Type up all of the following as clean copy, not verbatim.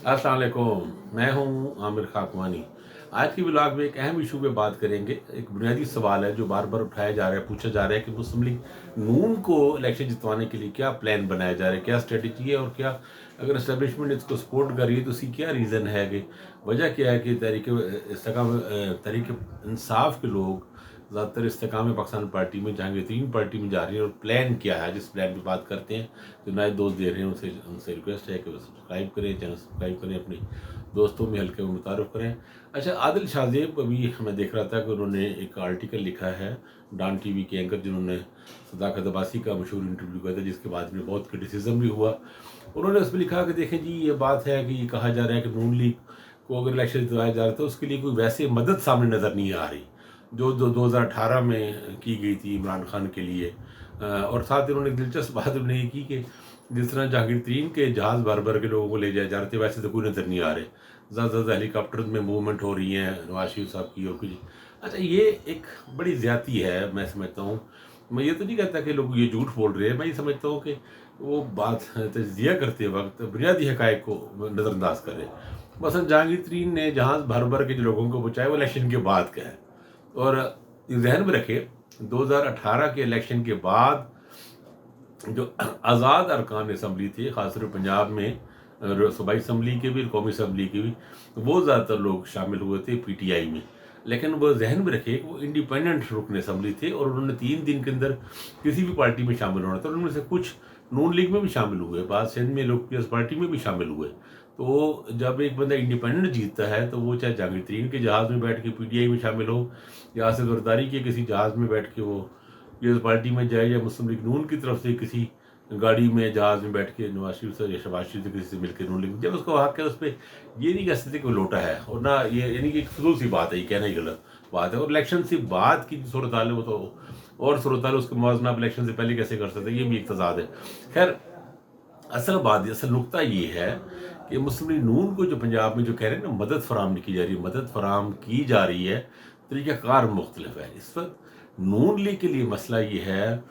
अस्सलाम वालेकुम। मैं हूँ आमिर खाकवानी। आज की व्लॉग में एक अहम इशू पे बात करेंगे। एक बुनियादी सवाल है जो बार बार उठाया जा रहा है, पूछा जा रहा है कि मुस्लिम लीग नून को इलेक्शन जितवाने के लिए क्या प्लान बनाया जा रहा है, क्या स्ट्रेटजी है, और क्या अगर इस्टेब्लिशमेंट इसको सपोर्ट कर रही है तो उसकी क्या रीज़न है, कि वजह क्या है कि तहरीक इंसाफ के लोग ज़्यादातर इस्तेकाम पाकिस्तान पार्टी में, जहांगीर पार्टी में जा रही है, और प्लान क्या है, जिस प्लान की बात करते हैं। जो नए दोस्त दे रहे हैं उनसे उनसे रिक्वेस्ट है कि वो सब्सक्राइब करें, चैनल सब्सक्राइब करें, अपने दोस्तों में हल्के में मुतारफ़ करें। अच्छा, आदिल शाहजेब, अभी मैं देख रहा था कि उन्होंने एक आर्टिकल लिखा है, डॉन टीवी के एंकर जिन्होंने सदाकत अब्बासी का मशहूर इंटरव्यू किया था, जिसके बाद में बहुत क्रिटिसिज्म भी हुआ। उन्होंने उसमें लिखा कि देखें जी, ये बात है कि ये कहा जा रहा है कि नून लीग को अगर इलेक्शन दिलवाया जा रहा था, उसके लिए कोई वैसे मदद सामने नज़र नहीं आ रही जो 2018 में की गई थी इमरान खान के लिए। और साथ ही उन्होंने एक दिलचस्प बात उन्होंने ये की कि जिस तरह जहांगीर तरीन के जहाज़ भर भर के लोगों को ले जाए जा रहे थे, वैसे तो कोई नज़र नहीं आ रहे। ज़्यादा से ज़्यादा हेलीकॉप्टर में मूवमेंट हो रही है नवाज शरीफ साहब की और कुछ। अच्छा, ये एक बड़ी ज़्यादती है, मैं समझता हूँ। मैं ये तो नहीं कहता कि लोग ये झूठ बोल रहे हैं, मैं ये समझता हूँ कि वो बात तजिया करते वक्त बुनियादी हक़ाइक़ को नज़रअंदाज करें। मसलन जहांगीर तरीन ने जहाज़ भर भर के जो लोगों को बचाया, वो इलेक्शन के बाद का है। और ज़हन में रखें, 2018 के इलेक्शन के बाद जो आज़ाद अरकान असम्बली थे, ख़ासतौर पर पंजाब में सूबाई असम्बली के भी और कौमी असम्बली के भी, वो ज़्यादातर लोग शामिल हुए थे पीटीआई में। लेकिन वो ज़हन में रखें कि वो इंडिपेंडेंट रुकन असम्बली थे, और उन्होंने 3 दिन के अंदर किसी भी पार्टी में शामिल होना था। उनमें से कुछ नून लीग में भी शामिल हुए, बाद सिंध में लोग पीपल्स पार्टी में भी शामिल हुए। तो जब एक बंदा इंडिपेंडेंट जीतता है, तो वो चाहे जहांगीर तरीन के जहाज़ में बैठ के पीटीआई में शामिल हो, या आसिफ जरदारी के किसी जहाज़ में बैठ के वो पीपल्स पार्टी में जाए, या मुस्लिम लीग नून की तरफ से किसी गाड़ी में जहाज़ में बैठ के नवाज शरीफ से या शहबाज शरीफ से किसी से मिलकर नून लीग, जब उसको हक है उस पर ये नहीं कह सकते कि वो लोटा है, और ना ये यानी कि एक फजूल सी बात है, ये कहना ही गलत बात है। और इलेक्शन से बाद की जो सूरत हाल है वो तो और सूरत हाल है, उसका मुआवजना आप इलेक्शन से पहले कैसे कर सकते हैं, ये भी एक तजाद है। खैर, असल नुक्ता ये है कि मुस्लिम लीग नून को जो पंजाब में जो कह रहे हैं ना, मदद फराम नहीं की जा रही, मदद फराम की जा रही है, तरीक़ाकार मुख्तलिफ है। इस वक्त नून लीग के लिए मसला ये है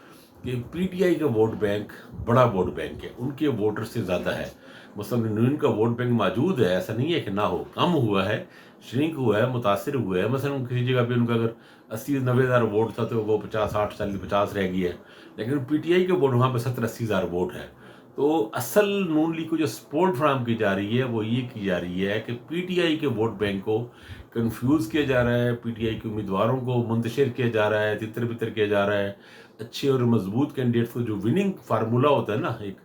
कि पीटीआई का वोट बैंक बड़ा वोट बैंक है, उनके वोटर से ज़्यादा है। मुस्लिम लीग नून का वोट बैंक मौजूद है, ऐसा नहीं है कि ना हो, कम हुआ है, श्रिंक हुआ है, मुतासिर हुआ है। मसलन किसी जगह पे उनका अगर 80-90 हज़ार वोट था, तो वो 50, 60, 40, 50 रह गई है। लेकिन पीटीआई के वोट वहाँ पे 70-80 हज़ार वोट है। तो असल नून लीग को जो सपोर्ट फराहम की जा रही है, वो ये की जा रही है कि पीटीआई के वोट बैंक को कंफ्यूज किया जा रहा है, पीटीआई के उम्मीदवारों को मुंतशिर किया जा रहा है, तितर बितर किया जा रहा है। अच्छे और मजबूत कैंडिडेट्स को, जो विनिंग फार्मूला होता है ना, एक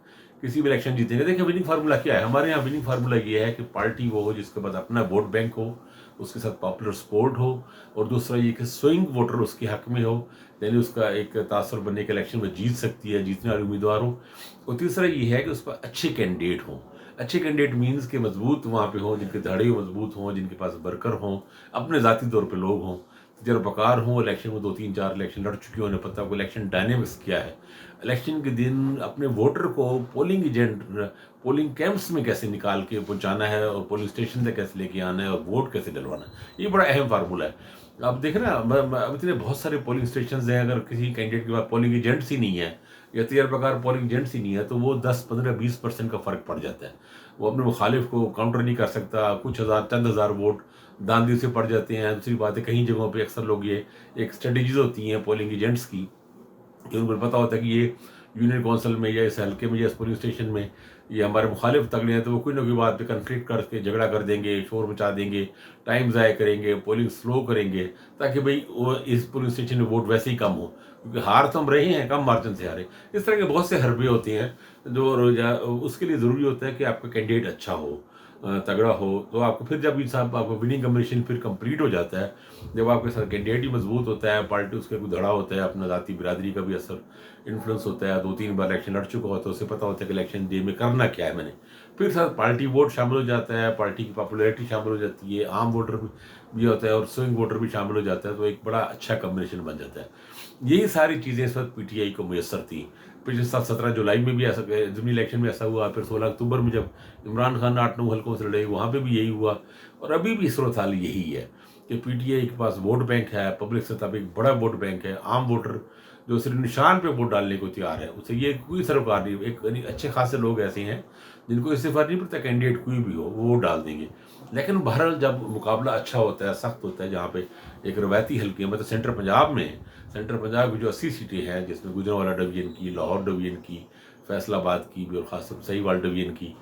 किसी भी इलेक्शन जीतेंगे, देखिए विनिंग फार्मूला क्या है हमारे यहाँ। विनिंग फार्मूला ये है कि पार्टी वो हो जिसके पास अपना वोट बैंक हो, उसके साथ पॉपुलर सपोर्ट हो, और दूसरा ये कि स्विंग वोटर उसके हक में हो, यानी उसका एक तासर बनने के इलेक्शन में जीत सकती है, जीतने वाले उम्मीदवार हो। और तीसरा ये है कि उस पर अच्छे कैंडिडेट हों। अच्छे कैंडिडेट मीन्स के मजबूत वहाँ पे हों, जिनके धड़े मजबूत हों, जिनके पास वर्कर हों, अपने ज़ाती तौर पे लोग हों, तजर्बाकार हों, इलेक्शन में 2-3-4 इलेक्शन लड़ चुके हों, उन्हें पता को इलेक्शन डायनेमिक्स क्या है, इलेक्शन के दिन अपने वोटर को पोलिंग कैंप्स में कैसे निकाल के पहुँचाना है, और पोलिंग स्टेशन तक कैसे लेके आना है, और वोट कैसे डलवाना है। ये बड़ा अहम फार्मूला है। आप देख रहे हैं ना, अब इतने बहुत सारे पोलिंग स्टेशन हैं, अगर किसी कैंडिडेट के पास पोलिंग एजेंट्स ही नहीं है, या तजर्बाकार पोलिंग एजेंट्स ही नहीं है, तो वो 10, 15, 20% का फ़र्क पड़ जाता है। वो अपने मुखालिफ को काउंटर नहीं कर सकता, कुछ हज़ार, चंद हज़ार वोट धांधली से पड़ जाते हैं। दूसरी बात है, कहीं जगहों पे अक्सर लोग ये एक स्ट्रेटजीज होती हैं पोलिंग एजेंट्स की, कि उनको पता होता है कि ये यूनियन काउंसिल में, या इस हल्के में, या इस पोलिंग स्टेशन में ये हमारे मुखालिफ तगड़े हैं, तो वो कोई ना कोई बात पे कन्फ्लिक्ट करके झगड़ा कर देंगे, शोर मचा देंगे, टाइम ज़ाया करेंगे, पोलिंग स्लो करेंगे, ताकि भाई वो इस पोलिंग स्टेशन में वोट वैसे ही कम हो, क्योंकि हार तो हम रहे हैं, कम मार्जिन से हारे। इस तरह के बहुत से हरबे होते हैं, जो उसके लिए ज़रूरी होता है कि आपका कैंडिडेट अच्छा हो, तगड़ा हो। तो आपको फिर जब साहब आपका विनिंग कम्बिनेशन फिर कंप्लीट हो जाता है, जब आपके साथ कैंडिडेट ही मजबूत होता है, पार्टी उसका कोई धड़ा होता है, अपना ज़ाती बिरादरी का भी असर इन्फ्लुएंस होता है, 2-3 बार इलेक्शन लड़ चुका होता है, उसे पता होता है कि इलेक्शन डे में करना क्या है मैंने। फिर साथ पार्टी वोट शामिल हो जाता है, पार्टी की पॉपुलैरिटी शामिल हो जाती है, आम वोटर भी होता है, और स्विंग वोटर भी शामिल हो जाता है, तो एक बड़ा अच्छा कम्बिनेशन बन जाता है। यही सारी चीज़ें इस वक्त पीटीआई को मुयसर थी। पिछले साल 17 जुलाई में भी ऐसा, ज़मीनी इलेक्शन में ऐसा हुआ, फिर 16 अक्टूबर में जब इमरान खान 8-9 हल्कों से लड़े, वहाँ पे भी यही हुआ, और अभी भी सूरत हाल यही है कि पीटीआई के पास वोट बैंक है, पब्लिक सतह पे एक बड़ा वोट बैंक है। आम वोटर जो सिर्फ निशान पे वोट डालने को तैयार है, उससे ये कोई सरोकार नहीं। एक यानी अच्छे खासे लोग ऐसे हैं जिनको इससे फ़र्क नहीं पड़ता कैंडिडेट कोई भी हो, वो वोट डाल देंगे। लेकिन बहरहाल जब मुकाबला अच्छा होता है, सख्त होता है, जहाँ पे एक रवायती हल्के मतलब सेंट्रल पंजाब में, सेंट्रल पंजाब की जो 80 सीटें हैं, जिसमें गुजरांवाला डिवीजन की, लाहौर डिवीजन की, फैसलाबाद की भी और ख़ासतौर सहीवाल डिवीजन की,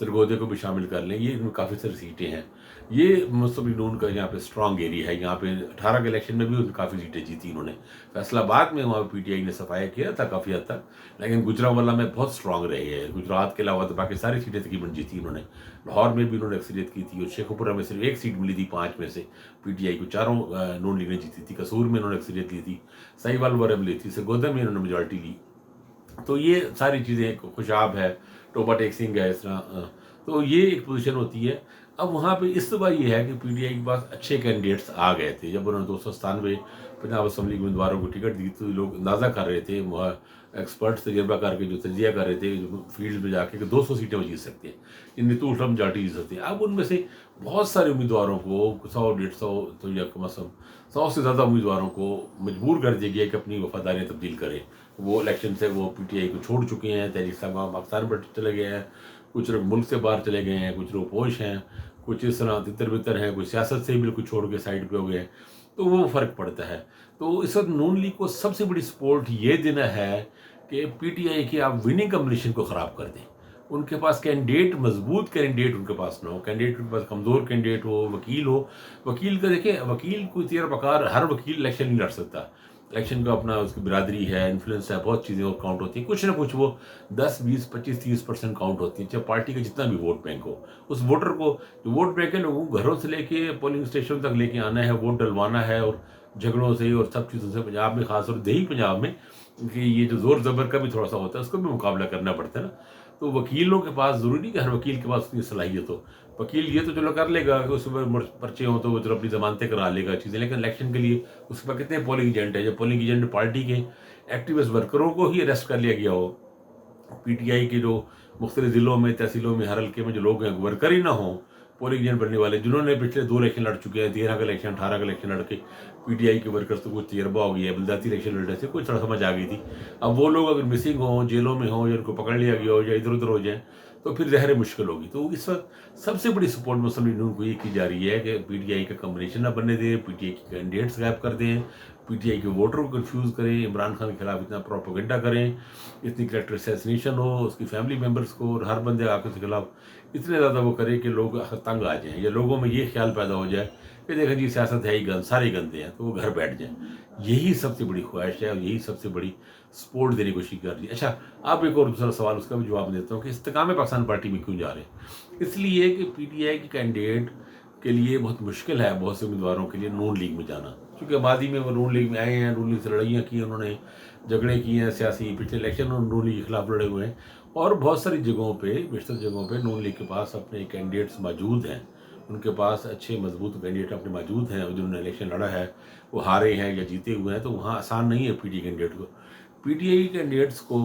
सरगोधे को भी शामिल कर लें, ये इनमें काफ़ी सारी सीटें हैं। ये मुस्लिम लीग नून का यहाँ पे स्ट्रॉन्ग एरिया है। यहाँ पे 18 के इलेक्शन में भी उन्होंने काफ़ी सीटें जीती इन्होंने। फैसलाबाद में वहाँ पीटीआई ने सफाया किया था काफ़ी हद तक, लेकिन गुजरांवाला में बहुत स्ट्रॉन्ग रही है। गुजरात के अलावा तो बाकी सारी सीटें तकरीबन जीती उन्होंने। लाहौर में भी उन्होंने अक्सरियत की थी और शेखुपुरा में सिर्फ एक सीट मिली थी 5 में से पीटीआई को, चारों नून लीग ने जीती थी। कसूर में उन्होंने अक्सरियत ली थी, सहीवाल वगैरह में ली थी, सरगोधा में उन्होंने मेजॉरिटी ली। तो ये सारी चीज़ें, खुशाब है, टोबा टेक सिंह है, इस तरह तो ये एक पोजीशन होती है। अब वहाँ पे इस दफ़ा ये है कि पीटीआई के पास अच्छे कैंडिडेट्स आ गए थे। जब उन्होंने 297 पंजाब असम्बली के उम्मीदवारों को टिकट दी तो लोग अंदाज़ा कर रहे थे, वहाँ एक्सपर्ट्स तजर्बा करके जो तजिया कर रहे थे जो फील्ड में जाके, कि 200 सीटें वो जीत सकते हैं, इनमें तो उल्टा मेजॉरिटी जीत सकते हैं। अब उनमें से बहुत सारे उम्मीदवारों को 100-150 तो या कम अज़ कम 100 से ज़्यादा उम्मीदवारों को मजबूर कर दिया गया कि अपनी वफादारियाँ तब्दील करें। वो इलेक्शन से वो पीटीआई को छोड़ चुके हैं, तहरीक इंसाफ पाकिस्तान पर चले गए हैं, कुछ लोग मुल्क से बाहर चले गए हैं, कुछ लोग पोश हैं, कुछ इस तरह तितर बितर हैं, कुछ सियासत से ही बिल्कुल छोड़ के साइड पे हो गए हैं। तो वो फ़र्क पड़ता है। तो इस वक्त नून लीग को सबसे बड़ी सपोर्ट ये देना है कि पीटीआई की आप विनिंग कम्बिनेशन को ख़राब कर दें। उनके पास कैंडिडेट, मजबूत कैंडिडेट उनके पास ना हो, कैंडिडेट उनके पास कमज़ोर कैंडिडेट हो, वकील हो। वकील का देखिए, वकील कोई तेरा बकार, हर वकील इलेक्शन नहीं लड़ सकता। इलेक्शन का अपना उसकी बिरादरी है, इन्फ्लुएंस है, बहुत चीज़ें और काउंट होती हैं। कुछ ना कुछ वो 10, 20, 25, 30% काउंट होती है, चाहे पार्टी का जितना भी वोट बैंक हो। उस वोटर को, जो वोट बैंक है, लोगों को घरों से लेके पोलिंग स्टेशन तक लेके आना है, वोट डलवाना है, और झगड़ों से और सब चीज़ों से पंजाब में, खासतौर देही पंजाब में, कि ये जो ज़ोर ज़बर का भी थोड़ा सा होता है, उसको भी मुकाबला करना पड़ता है ना। तो वकीलों के पास, ज़रूरी नहीं कि हर वकील के पास उतनी सलाहियत हो। वकील ये तो चलो कर लेगा कि उसमें पर्चे हों तो वो चलो अपनी ज़मानतें करा लेगा चीज़ें, लेकिन इलेक्शन के लिए उसके पास कितने पोलिंग एजेंट है। जब पोलिंग एजेंट पार्टी के एक्टिविस्ट वर्करों को ही अरेस्ट कर लिया गया हो, पीटीआई के जो मुख्तलिफ ज़िलों में, तहसीलों में, हर हल्के में जो लोग हैं, वर्कर ही ना हों पोलिंग एजेंट बनने वाले, जिन्होंने पिछले 2 इलेक्शन लड़ चुके हैं, 13 का इलेक्शन, 18 का इलेक्शन लड़ के पीटीआई के वर्कर्स को कुछ तजर्बा हो गया है, बलदाती इलेक्शन लड़ने से कुछ थोड़ा समझ आ गई थी। अब वो लोग अगर मिसिंग हों, जेलों में हों, या उनको पकड़ लिया गया हो, या इधर उधर हो जाए, तो फिर ज़ाहिर है मुश्किल होगी। तो इस वक्त सबसे बड़ी सपोर्ट मुस्लिम लीग नून को ये की जा रही है कि पीटीआई का कम्बिनेशन ना बनने दें, पीटीआई के कैंडिडेट्स गायब कर दें, पीटीआई के वोटर को कंफ्यूज करें, इमरान खान के खिलाफ इतना प्रोपेगेंडा करें, इतनी कैरेक्टर असैसिनेशन हो उसकी फैमिली मेम्बर्स को, और हर बंदे आके उसके खिलाफ इतने ज़्यादा वो करे कि लोग तंग आ जाएँ, या लोगों में ये ख्याल पैदा हो जाए कि देखें जी सियासत है ही गंद, सारे गंदे हैं, तो वो घर बैठ जाएँ। यही सबसे बड़ी ख्वाहिश है और यही सबसे बड़ी सपोर्ट देने की कोशिश कर रही है। अच्छा, अब एक और दूसरा सवाल, उसका भी जवाब देता हूँ कि इस्तेकाम पाकिस्तान पार्टी में क्यों जा रहे हैं? इसलिए कि पीटीआई के कैंडिडेट के लिए बहुत मुश्किल है, बहुत से उम्मीदवारों के लिए नून लीग में जाना, क्योंकि आबादी में वो नून लीग में आए हैं, नून लीग से लड़ाइयाँ की उन्होंने, झगड़े किए हैं सियासी, पिछले इलेक्शन में नून लीग के खिलाफ लड़े हुए हैं, और बहुत सारी जगहों पे, बेशतर जगहों पे नून लीग के पास अपने कैंडिडेट्स मौजूद हैं। उनके पास अच्छे मजबूत कैंडिडेट अपने मौजूद हैं, जिन्होंने इलेक्शन लड़ा है, वो हारे हैं या जीते हुए हैं, तो वहाँ आसान नहीं है पीटीआई कैंडिडेट को। पीटीआई कैंडिडेट्स को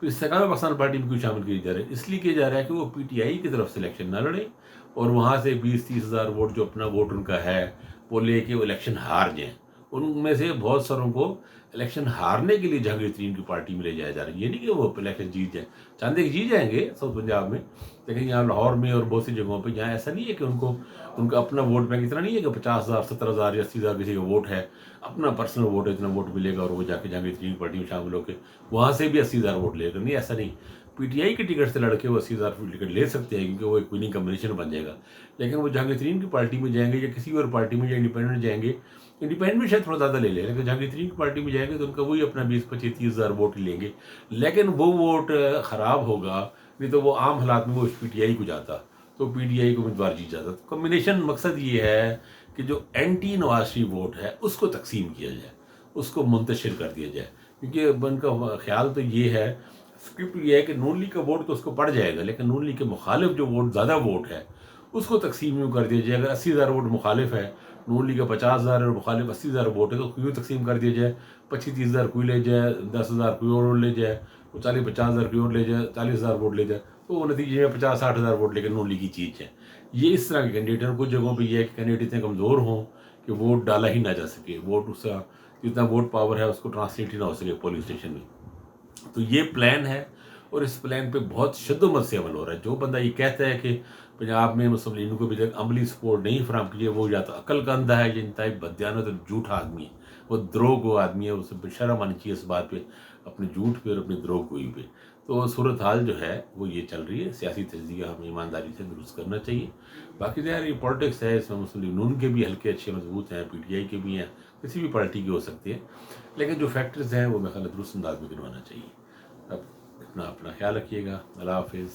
इस्तेकाम पाकिस्तान पार्टी में क्यों शामिल किया जा रहा है? इसलिए किया जा रहा है कि वो पीटीआई की तरफ से इलेक्शन ना लड़े, और वहाँ से 20-30 हज़ार वोट जो अपना वोट उनका है वो लेके वो इलेक्शन हार जाएँ। उनमें से बहुत सारों को इलेक्शन हारने के लिए जहांगीर तरीन की पार्टी में ले जाया जा रहा है। ये नहीं कि वो इलेक्शन जीत जाए, चाहते कि जीत जाएंगे साउथ पंजाब में, लेकिन यहाँ लाहौर में और बहुत सी जगहों पे जहाँ ऐसा नहीं है कि उनको, उनका अपना वोट बैंक इतना नहीं है कि 50,000, 70,000 या 80,000 किसी का वोट है, अपना पर्सनल वोट है, इतना वोट मिलेगा और वो जाके जहांगीर तरीन की पार्टी में शामिल होकर वहाँ से भी 80,000 वोट लेगा। नहीं, ऐसा नहीं। पीटीआई के टिकट से लड़के वो 80,000 टिकट ले सकते हैं, क्योंकि वो एक विनिंग कम्बिनेशन बन जाएगा। लेकिन वो जहांगीर तरीन की पार्टी में जाएंगे या किसी और पार्टी में, या इंडिपेंडेंट जाएंगे, इंडिपेंडेंट में शायद थोड़ा ज़्यादा ले लें, लेकिन जहांगीर तरीन की पार्टी में जाएंगे तो उनका वही अपना 20-25-30,000 वोट ही लेंगे, लेकिन वो वोट ख़राब होगा। नहीं तो वो आम हालात में वो पीटीआई को जाता, तो पीटीआई को उम्मीदवार जीत जाता। तो कम्बिनेशन मकसद ये है कि जो एंटी नवाज शरीफ वोट है उसको तकसीम किया जाए, उसको मुंतशिर कर दिया जाए, क्योंकि उनका ख्याल तो ये है, स्क्रिप्ट ये है कि नून लीग का वोट तो उसको पड़ जाएगा, लेकिन नून लीग के मुखालिफ जो वोट, ज़्यादा वोट है, उसको तकसीम यूँ कर दिया जाए। अगर 80,000 वोट मुखालिफ है, नून लीग का 50,000 और मुखालिफ 80,000 वोट है, तो यूँ तकसीम कर दिया जाए, 25-30,000 कोई ले जाए, 10,000 कोई और ले जाए, 40-50,000 कोई और ले जाए, 40,000 वोट ले जाए, तो वो नतीजे में 50-60,000 वोट लेकर नून लीग की चीज़ है। ये इस तरह के कैंडिडेट हैं। कुछ जगहों पर यह है कि कैंडिडेट इतने कमज़ोर हों कि वोट डाला ही ना जा सके, वोट उसका जितना वोट पावर है उसको ट्रांसलेट ही ना हो सके पोलिंग स्टेशन में। तो ये प्लान है, اور اس پلان پہ بہت شدت سے عمل ہو رہا ہے. جو بندہ یہ کہتا ہے کہ پنجاب میں مسلم لیگ کو بھی تک عملی سپورٹ نہیں فراہم کیجیے، وہ یا تو عقل کا اندھا ہے یا انتہائی بددیانت اور جھوٹا آدمی ہے. وہ دروغ گو آدمی ہے. اسے شرم آنی چاہیے اس بات پہ، اپنے جھوٹ پہ اور اپنی دروغ گوئی پہ. تو صورتحال جو ہے وہ یہ چل رہی ہے. سیاسی تجزیہ ہمیں ایمانداری سے درست کرنا چاہیے. باقی ظاہر یہ پالیٹکس ہے، اس میں مسلم لیگ نون کے بھی حلقے اچھے مضبوط ہیں، پی ٹی آئی کے بھی ہیں، کسی بھی پارٹی کے ہو سکتے ہیں، لیکن جو فیکٹرز ہیں وہ میرے خیال ہے درست انداز میں گنوانا چاہیے. اب اپنا خیال رکھیے گا. اللہ حافظ.